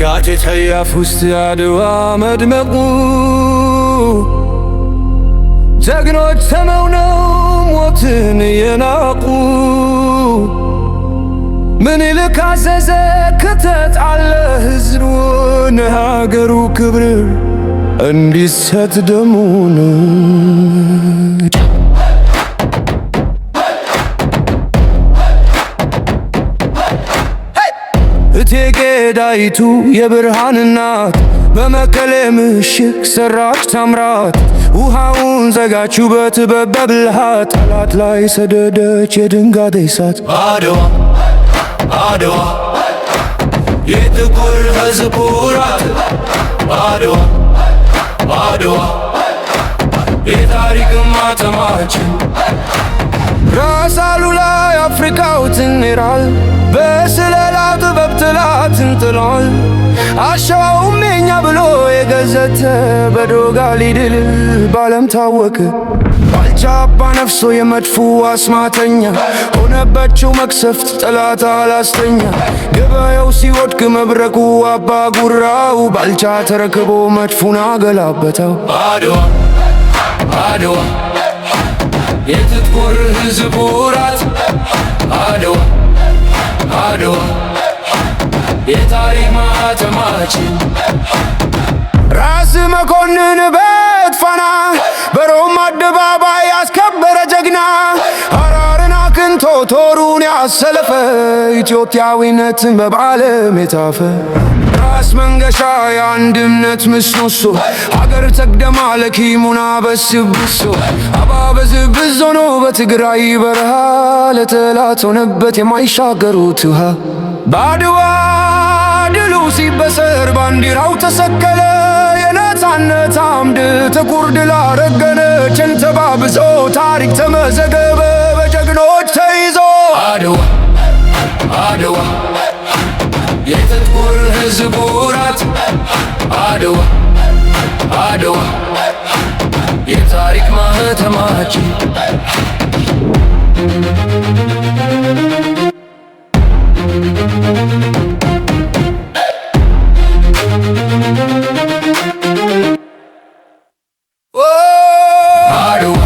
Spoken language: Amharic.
የካቲት ሰያፍ ውስጥ አድዋ መድመቁ ጀግኖች ተመውነው ሞትን የናቁ ምኒልክ አዘዘ ክተት አለ ሕዝቡን ሀገሩ ክብር እንዲሰጥ ደሙን እቴጌ ጣይቱ የብርሃን እናት በመቀሌ ምሽግ ሰራች ታምራት ውሃውን ዘጋችው በጥበብ በብልሃት ጠላት ላይ ሰደደች የድንጋጤ እሳት አድዋ አድዋ የጥቁር ሕዝብ ኩራት አድዋ አድዋ የታሪክ ማተማችን ራስ አሉላ የአፍሪካው ጄኔራል በስለላ ጥበብ ጠላትን ጥሏል። አሸዋውም የኛ ብሎ የገዘተ በዶጋሊ ድል ባለም ታወቀ። ባልቻ አባ ነፍሶ የመድፉ አስማተኛ ሆነበችው መቅሰፍት ጠላት አላስተኛ። ገበያው ሲወድቅ መብረቁ አባ ጉራው ባልቻ ተረክቦ መድፉን አገላበተው። አድዋ አድዋ የጥቁር ሕዝብ ኩራት አድዋ አድዋ የታሪክ ማተማችን ራስ መኮንን በጥፋና በሮም አደባባይ ያስከበረ ጀግና ሐራርን አክንቶ ቶሩን ያሰለፈ ኢትዮጵያዊነትን በዓለም የታፈ ራስ መንገሻ የአንድነት ምሰሶ ሀገር ተቅደማ ለኪሙና በስብሶ አባበዝብዝ ሆኖ በትግራይ በረሃ ለጠላት ሆነበት የማይሻገሩት ውሃ በአድዋ ድሉ ሲበሰር ባንዲራው ተሰቀለ የነፃነት አምድ ጥቁር ድል አረገነችን ተባብሶ ታሪክ ተመዘገበ በጀግኖች ተይዞ አድዋ አድዋ የጥቁር ሕዝብ ኩራት አድዋ አድዋ የታሪክ ማህተማችን አድዋ